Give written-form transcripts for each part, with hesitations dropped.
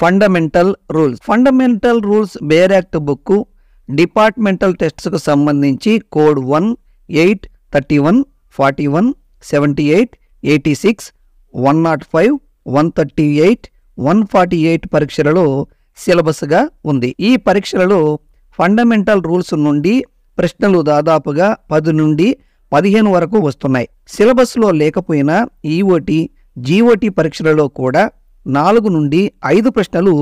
Fundamental rules bare act book departmental టెస్ట్స్కు సంబంధించి code 1, 8, 31, 41, 78, 86, 105, 138, 148 పరీక్షలలో సిలబస్గా ఉంది. ఈ పరీక్షలలో ఫండమెంటల్ రూల్స్ నుండి ప్రశ్నలు దాదాపుగా 10 నుండి 15 వరకు వస్తున్నాయి. సిలబస్లో లేకపోయినా ఈఓటీ, జీఓటీ పరీక్షలలో కూడా 4 నుండి 5 ప్రశ్నలు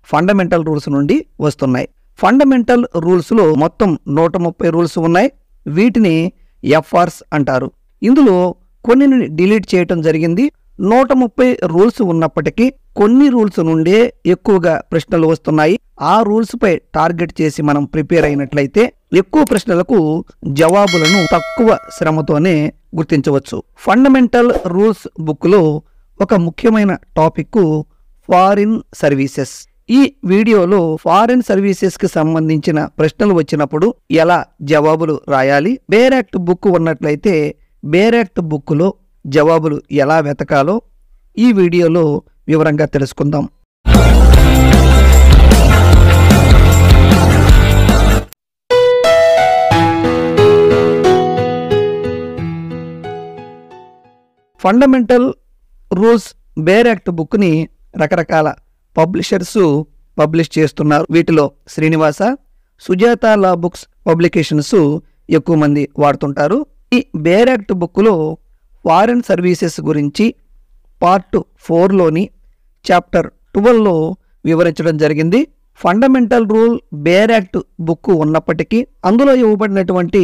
ఫండమెంటల్ రూల్స్ నుండి వస్తున్నాయి. ఫండమెంటల్ రూల్స్లో మొత్తం 130 రూల్స్ ఉన్నాయి. వీటిని ఎఫ్ఆర్స్ అంటారు. ఇందులో కొన్ని డిలీట్ చేయటం జరిగింది. 130 రూల్స్ ఉన్నప్పటికీ కొన్ని రూల్స్ నుండే ఎక్కువగా ప్రశ్నలు వస్తున్నాయి. ఆ రూల్స్ పై టార్గెట్ చేసి మనం ప్రిపేర్ అయినట్లయితే ఎక్కువ ప్రశ్నలకు జవాబులను తక్కువ శ్రమతోనే గుర్తించవచ్చు. ఫండమెంటల్ రూల్స్ బుక్లో ఒక ముఖ్యమైన టాపిక్ ఫారిన్ సర్వీసెస్. ఈ వీడియోలో ఫారిన్ సర్వీసెస్ కి సంబంధించిన ప్రశ్నలు వచ్చినప్పుడు ఎలా జవాబులు రాయాలి, బేర్ యాక్ట్ బుక్ ఉన్నట్లయితే బేర్ యాక్ట్ బుక్లో జవాబులు ఎలా వెతకాలో ఈ వీడియోలో వివరంగా తెలుసుకుందాం. ఫండమెంటల్ రూల్స్ బేర్ యాక్ట్ బుక్ని రకరకాల పబ్లిషర్స్ పబ్లిష్ చేస్తున్నారు. వీటిలో శ్రీనివాస, సుజాత లా బుక్స్ పబ్లికేషన్స్ ఎక్కువ మంది వాడుతుంటారు. ఈ బేర్ యాక్ట్ బుక్లో ఫారిన్ సర్వీసెస్ గురించి పార్ట్ 4లోని చాప్టర్ 12లో వివరించడం జరిగింది. Fundamental rule bear act book ఉన్నప్పటికీ అందులో ఇవ్వబడినటువంటి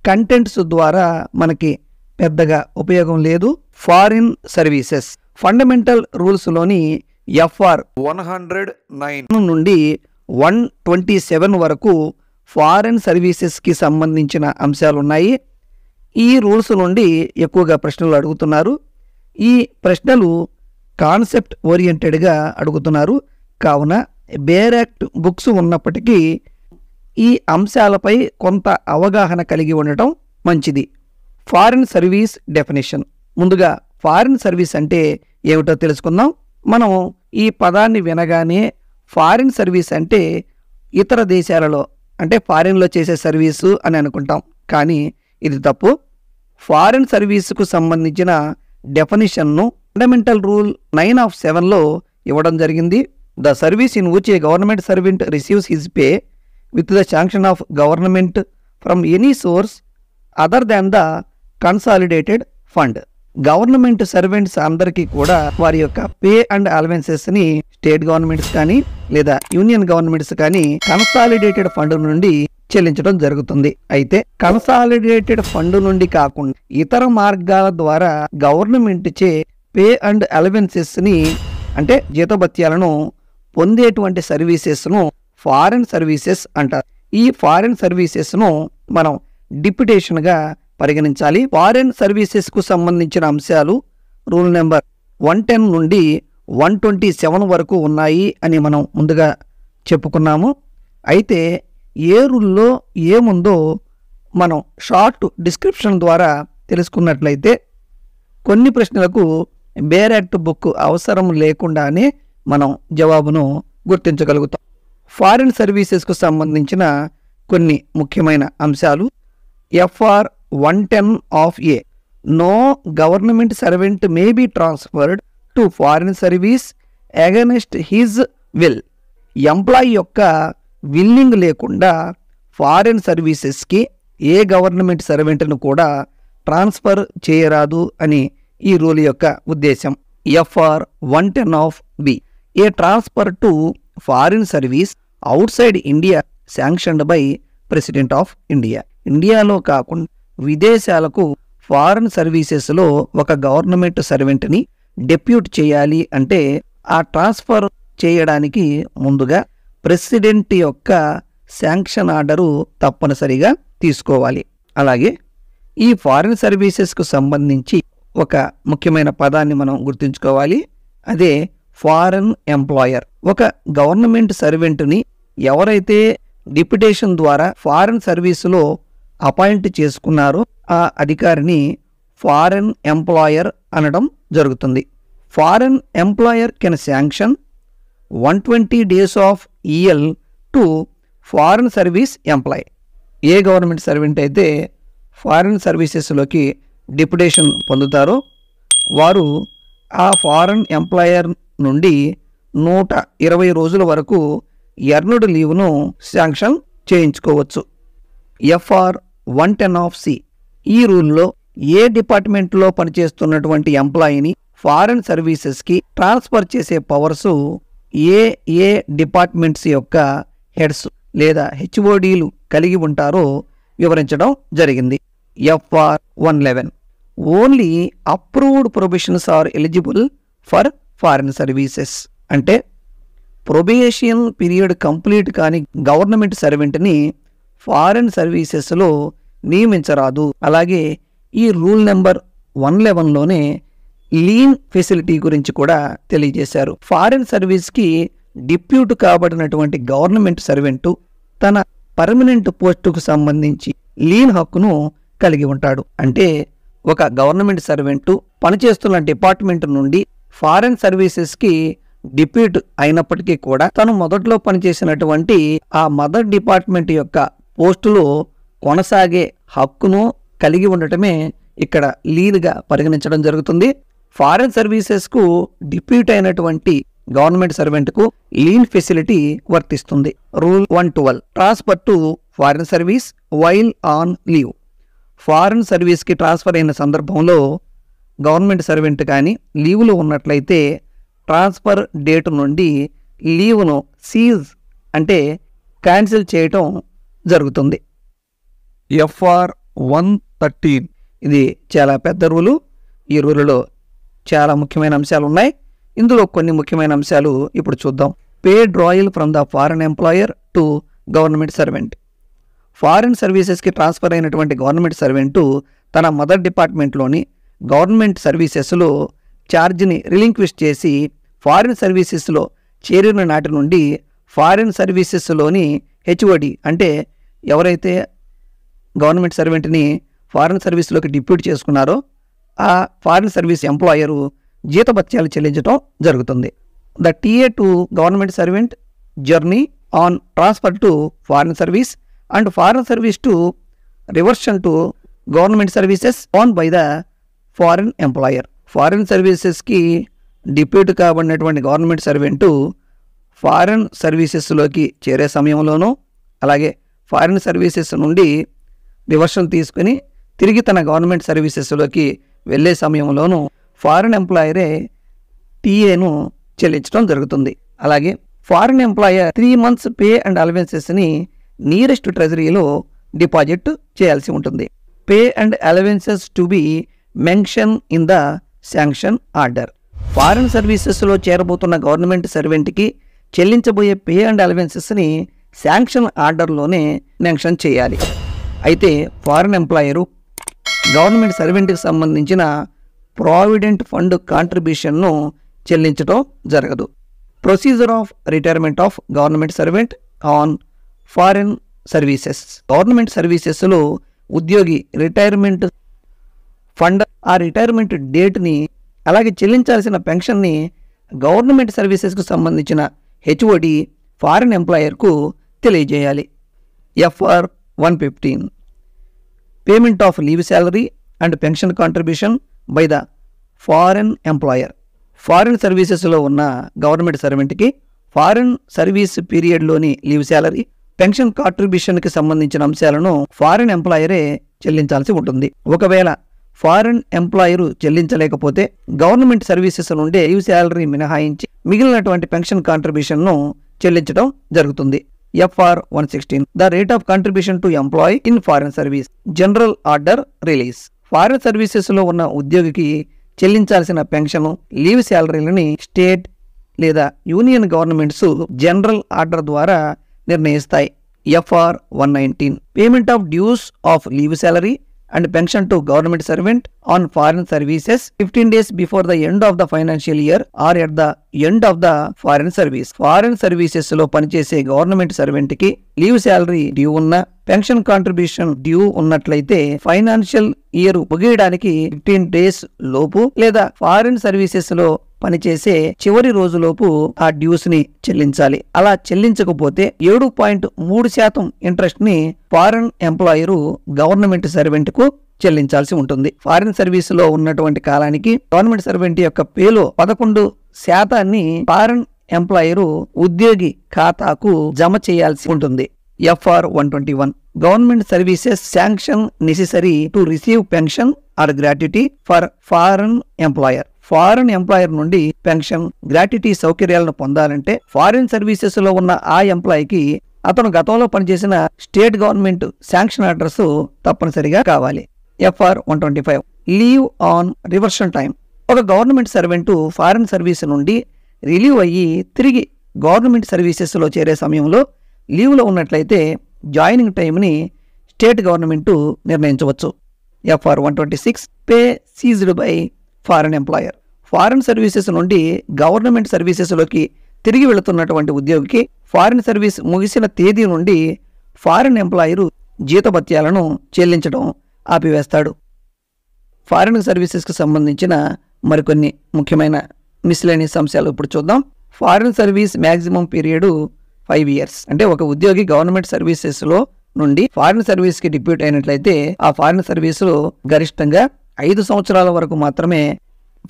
కంటెంట్స్ ద్వారా మనకి పెద్దగా ఉపయోగం లేదు. ఫారిన్ సర్వీసెస్ ఫండమెంటల్ రూల్స్లోని ఎఫ్ఆర్ 109 నుండి 127 వరకు ఫారిన్ సర్వీసెస్కి సంబంధించిన అంశాలున్నాయి. ఈ రూల్స్ నుండి ఎక్కువగా ప్రశ్నలు అడుగుతున్నారు. ఈ ప్రశ్నలు కాన్సెప్ట్ ఓరియంటెడ్గా అడుగుతున్నారు. కావున బేర్ యాక్ట్ బుక్స్ ఉన్నప్పటికీ ఈ అంశాలపై కొంత అవగాహన కలిగి ఉండటం మంచిది. Foreign service definition. ముందుగా ఫారిన్ సర్వీస్ అంటే ఏమిటో తెలుసుకుందాం. మనం ఈ పదాన్ని వినగానే ఫారిన్ సర్వీస్ అంటే ఇతర దేశాలలో అంటే ఫారిన్లో చేసే సర్వీసు అని అనుకుంటాం. కానీ ఇది తప్పు. ఫారిన్ సర్వీసుకు సంబంధించిన డెఫినిషన్ను ఫండమెంటల్ రూల్ 9/7లో ఇవ్వడం జరిగింది. The service in which A government servant receives his pay with the sanction of government from any source other than the consolidated fund. Government servants అందరికీ కూడా వారి యొక్క పే అండ్ అలవెన్సెస్ని స్టేట్ గవర్నమెంట్స్ కానీ లేదా union governments కానీ consolidated fund నుండి చెల్లించడం జరుగుతుంది. అయితే కన్సాలిడేటెడ్ ఫండ్ నుండి కాకుండా ఇతర మార్గాల ద్వారా గవర్నమెంట్ చే పే అండ్ అలవెన్సెస్ని అంటే జీతభత్యాలను పొందేటువంటి సర్వీసెస్ను ఫారిన్ సర్వీసెస్ అంటారు. ఈ ఫారిన్ సర్వీసెస్ను మనం డిప్యుటేషన్గా పరిగణించాలి. ఫారిన్ సర్వీసెస్కు సంబంధించిన అంశాలు రూల్ నెంబర్ 110 నుండి 127 వరకు ఉన్నాయి అని మనం ముందుగా చెప్పుకున్నాము. అయితే ఏ రూల్లో ఏముందో మనం షార్ట్ డిస్క్రిప్షన్ ద్వారా తెలుసుకున్నట్లయితే కొన్ని ప్రశ్నలకు బేర్ యాక్ట్ బుక్ అవసరం లేకుండానే మనం జవాబును గుర్తించగలుగుతాం. ఫారిన్ సర్వీసెస్కు సంబంధించిన కొన్ని ముఖ్యమైన అంశాలు. FR 110 of A. No government servant may be transferred to foreign service against his will. Employee యొక్క విల్లింగ్ లేకుండా ఫారిన్ సర్వీసెస్కి ఏ గవర్నమెంట్ సర్వెంట్ను కూడా ట్రాన్స్ఫర్ చేయరాదు అని ఈ రూల్ యొక్క ఉద్దేశం. FR 110 of B. A transfer to foreign service out side India sanctioned by president of India. ఇండియాలో కాకుండా విదేశాలకు ఫారిన్ సర్వీసెస్లో ఒక గవర్నమెంట్ సర్వెంట్ని డెప్యూట్ చేయాలి అంటే ఆ ట్రాన్స్ఫర్ చేయడానికి ముందుగా ప్రెసిడెంట్ యొక్క శాంక్షన్ ఆర్డరు తప్పనిసరిగా తీసుకోవాలి. అలాగే ఈ ఫారిన్ సర్వీసెస్కు సంబంధించి ఒక ముఖ్యమైన పదాన్ని మనం గుర్తుంచుకోవాలి. అదే ఫారిన్ ఎంప్లాయర్. ఒక గవర్నమెంట్ సర్వెంట్ని ఎవరైతే డిప్యుటేషన్ ద్వారా ఫారిన్ సర్వీసులో అపాయింట్ చేసుకున్నారో ఆ అధికారిని ఫారిన్ ఎంప్లాయర్ అనడం జరుగుతుంది. Foreign employer can sanction 120 days of EL to foreign service employee. ఏ గవర్నమెంట్ సర్వెంట్ అయితే ఫారెన్ సర్వీసెస్లోకి డిప్యుటేషన్ పొందుతారో వారు ఆ ఫారెన్ ఎంప్లాయర్ నుండి 120 రోజుల వరకు ఎర్నడ్ లీవ్ను శాంక్షన్ చేయించుకోవచ్చు. FR 110 of C. ఈ రూల్లో ఏ డిపార్ట్మెంట్లో పనిచేస్తున్నటువంటి ఎంప్లాయీని ఫారెన్ సర్వీసెస్కి ట్రాన్స్ఫర్ చేసే పవర్సు ఏ డిపార్ట్మెంట్స్ యొక్క హెడ్స్ లేదా HODలు కలిగి ఉంటారో వివరించడం జరిగింది. FR 111. Only approved probations are eligible for foreign services. అంటే ప్రొబేషన్ పీరియడ్ కంప్లీట్ కాని గవర్నమెంట్ సర్వెంట్ని ఫారెన్ సర్వీసెస్లో నియమించరాదు. అలాగే ఈ రూల్ నెంబర్ 111లోనే లీన్ ఫెసిలిటీ గురించి కూడా తెలియజేశారు. ఫారెన్ సర్వీస్కి డిప్యూట్ కాబడినటువంటి గవర్నమెంట్ సర్వెంటు తన పర్మనెంట్ పోస్టుకు సంబంధించి లీన్ హక్కును కలిగి ఉంటాడు. అంటే ఒక గవర్నమెంట్ సర్వెంటు పనిచేస్తున్న డిపార్ట్మెంట్ నుండి ఫారెన్ సర్వీసెస్కి డిప్యూట్ అయినప్పటికీ కూడా తను మొదట్లో పనిచేసినటువంటి ఆ మదర్ డిపార్ట్మెంట్ యొక్క పోస్టులో కొనసాగే హక్కును కలిగి ఉండటమే ఇక్కడ లీన్గా పరిగణించడం జరుగుతుంది. ఫారెన్ సర్వీసెస్కు డిప్యూట్ అయినటువంటి గవర్నమెంట్ సర్వెంట్కు లీన్ ఫెసిలిటీ వర్తిస్తుంది. Rule 112. Transfer to foreign service while on leave. Foreign సర్వీస్కి ట్రాన్స్ఫర్ అయిన సందర్భంలో గవర్నమెంట్ సర్వెంట్ కానీ లీవ్లో ఉన్నట్లయితే ట్రాన్స్ఫర్ డేట్ నుండి లీవ్ను సీజ్ అంటే క్యాన్సిల్ చేయటం జరుగుతుంది. FR 113. ఇది చాలా పెద్ద రూలు. ఈ రూలులో చాలా ముఖ్యమైన అంశాలు ఉన్నాయి. ఇందులో కొన్ని ముఖ్యమైన అంశాలు ఇప్పుడు చూద్దాం. Paid royal from the foreign employer to government servant. Foreign సర్వీసెస్కి ట్రాన్స్ఫర్ అయినటువంటి గవర్నమెంట్ సర్వెంటు తన మదర్ డిపార్ట్మెంట్లోని గవర్నమెంట్ సర్వీసెస్లో ఛార్జ్ని రిలింక్విష్ చేసి ఫారిన్ సర్వీసెస్లో చేరిన నాటి నుండి ఫారిన్ సర్వీసెస్లోని HOD అంటే ఎవరైతే గవర్నమెంట్ సర్వెంట్ని ఫారిన్ సర్వీస్లోకి డిప్యూట్ చేసుకున్నారో ఆ ఫారిన్ సర్వీస్ ఎంప్లాయరు జీతభత్యాలు చెల్లించడం జరుగుతుంది. The TA to government servant journey on transfer to foreign service and foreign service to reversion to government services on by the foreign employer. Foreign సర్వీసెస్కి depute కాబడినటువంటి government servant foreign సర్వీసెస్లోకి చేరే సమయంలోనూ అలాగే foreign services నుండి reversion తీసుకుని తిరిగి తన గవర్నమెంట్ సర్వీసెస్లోకి వెళ్ళే సమయంలోనూ ఫారిన్ ఎంప్లాయరే టీఏను చెల్లించడం జరుగుతుంది. అలాగే foreign employer 3 months pay and అలవెన్సెస్ని నియరెస్ట్ ట్రెజరీలో డిపాజిట్ చేయాల్సి ఉంటుంది. Pay and allowances to be mention in the sanction order. Foreign సర్వీసెస్లో చేరబోతున్న గవర్నమెంట్ సర్వెంట్కి చెల్లించబోయే పే అండ్ అలవెన్సెస్ని శాంక్షన్ ఆర్డర్లోనే మెన్షన్ చేయాలి. అయితే ఫారిన్ ఎంప్లాయరు గవర్నమెంట్ సర్వెంట్కి సంబంధించిన ప్రావిడెంట్ ఫండ్ కాంట్రిబ్యూషన్ను చెల్లించడం జరగదు. Procedure of retirement of government servant on foreign services. Government సర్వీసెస్లో ఉద్యోగి రిటైర్మెంట్ ఫండ్ ఆ రిటైర్మెంట్ డేట్ని అలాగే చెల్లించాల్సిన పెన్షన్ని గవర్నమెంట్ సర్వీసెస్కు సంబంధించిన HOD ఫారిన్ ఎంప్లాయర్కు తెలియజేయాలి. FR 115. Payment of leave salary and pension contribution by the foreign employer. Foreign సర్వీసెస్లో ఉన్న గవర్నమెంట్ సర్వెంట్కి ఫారిన్ సర్వీస్ పీరియడ్లోని లీవ్ శాలరీ పెన్షన్ కాంట్రిబ్యూషన్కి సంబంధించిన అంశాలను ఫారిన్ ఎంప్లాయరే చెల్లించాల్సి ఉంటుంది. ఒకవేళ ఫారిన్ ఎంప్లాయరు చెల్లించలేకపోతే గవర్నమెంట్ సర్వీసెస్ నుండే లీవ్ శాలరీ మినహాయించి మిగిలినటువంటి పెన్షన్ కాంట్రిబ్యూషన్ను చెల్లించడం జరుగుతుంది. FR 116. The rate of contribution to employee in foreign service. General order release. Foreign సర్వీసెస్లో ఉన్న ఉద్యోగికి చెల్లించాల్సిన పెన్షన్ లీవ్ శాలరీలని స్టేట్ లేదా యూనియన్ గవర్నమెంట్స్ జనరల్ ఆర్డర్ ద్వారా నిర్ణయిస్తాయి. FR 119. Payment of dues of leave salary and pension to government servant on foreign services 15 days before the end of the financial year or at the end of the foreign service. Foreign services లో పనిచేసే government servant కి leave salary due ఉన్న pension contribution due ఉన్నట్లయితే financial year ముగియడానికి 15 days లోపు లేదా foreign services లో పనిచేసే చివరి రోజులోపు ఆ డ్యూస్ ని చెల్లించాలి. అలా చెల్లించకపోతే 7.3% ఇంట్రెస్ట్ ని ఫారెన్ ఎంప్లాయరు గవర్నమెంట్ సర్వెంట్ కు చెల్లించాల్సి ఉంటుంది. ఫారిన్ సర్వీస్ లో ఉన్నటువంటి కాలానికి గవర్నమెంట్ సర్వెంట్ యొక్క పేలో 11% ఫారెన్ ఎంప్లాయరు ఉద్యోగి ఖాతాకు జమ చేయాల్సి ఉంటుంది. FR 121 government services sanction necessary to receive pension or gratuity for foreign employer. Foreign employer నుండి పెన్షన్, గ్రాట్యుటీ సౌకర్యాలను పొందాలంటే ఫారిన్ సర్వీసెస్ లో ఉన్న ఆ ఎంప్లాయీకి అతను గతంలో పనిచేసిన స్టేట్ గవర్నమెంట్ శాంక్షన్ ఆర్డర్స్ తప్పనిసరిగా కావాలి. FR 125 leave on reversion time. ఒక గవర్నమెంట్ సర్వెంట్ ఫారిన్ సర్వీస్ నుండి రిలీవ్ అయ్యి తిరిగి గవర్నమెంట్ సర్వీసెస్ లో చేరే సమయంలో లీవ్ లో ఉన్నట్లయితే జాయినింగ్ టైంని స్టేట్ గవర్నమెంట్ నిర్ణయించవచ్చు. FR 126 pay seized by foreign employer. Foreign services నుండి గవర్నమెంట్ సర్వీసెస్ లోకి తిరిగి వెళుతున్నటువంటి ఉద్యోగికి ఫారిన్ సర్వీస్ ముగిసిన తేదీ నుండి ఫారిన్ ఎంప్లాయరు జీతభత్యాలను చెల్లించడం ఆపివేస్తాడు. ఫారిన్ సర్వీసెస్కి సంబంధించిన మరికొన్ని ముఖ్యమైన మిస్లేనియస్ అంశాలు ఇప్పుడు చూద్దాం. Foreign service maximum period 5 years. అంటే ఒక ఉద్యోగి గవర్నమెంట్ సర్వీసెస్ లో నుండి ఫారిన్ సర్వీస్ కి డిప్యూట్ అయినట్లయితే ఆ ఫారిన్ సర్వీస్ లో గరిష్టంగా 5 సంవత్సరాల వరకు మాత్రమే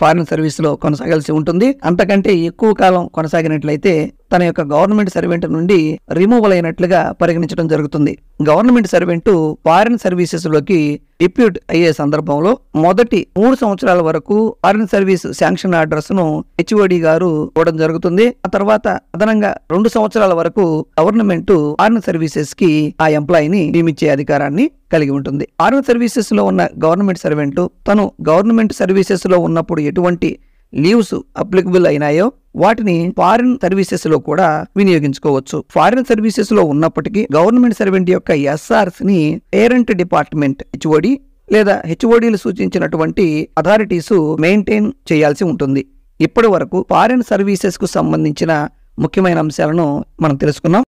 ఫారిన్ సర్వీస్ లో కొనసాగాల్సి ఉంటుంది. అంతకంటే ఎక్కువ కాలం కొనసాగినట్లయితే తన యొక్క గవర్నమెంట్ సర్వెంట్ నుండి రిమూవల్ అయినట్లుగా పరిగణించడం జరుగుతుంది. గవర్నమెంట్ సర్వెంట్ ఫారిన్ సర్వీసెస్ లోకి డిప్యూట్ అయ్యే సందర్భంలో మొదటి 3 సంవత్సరాల వరకు ఫారిన్ సర్వీస్ శాంక్షన్ ఆర్డర్స్ ను HOD గారు ఇవ్వడం జరుగుతుంది. ఆ తర్వాత అదనంగా 2 సంవత్సరాల వరకు గవర్నమెంట్ ఫారిన్ సర్వీసెస్ కి ఆ ఎంప్లాయీని నియమించే అధికారాన్ని కలిగి ఉంటుంది. ఫారిన్ సర్వీసెస్ లో ఉన్న గవర్నమెంట్ సర్వెంట్ తను గవర్నమెంట్ సర్వీసెస్ లో ఉన్నప్పుడు ఎటువంటి లీవ్స్ అప్లికబుల్ అయినాయో వాటిని ఫారిన్ సర్వీసెస్ లో కూడా వినియోగించుకోవచ్చు. ఫారిన్ సర్వీసెస్ లో ఉన్నప్పటికీ గవర్నమెంట్ సర్వెంట్ యొక్క SRs ని పేరెంట్ డిపార్ట్మెంట్ HOD లేదా HODలు సూచించినటువంటి అథారిటీస్ మెయింటైన్ చేయాల్సి ఉంటుంది. ఇప్పటి వరకు ఫారిన్ సర్వీసెస్ కు సంబంధించిన ముఖ్యమైన అంశాలను మనం తెలుసుకున్నాం.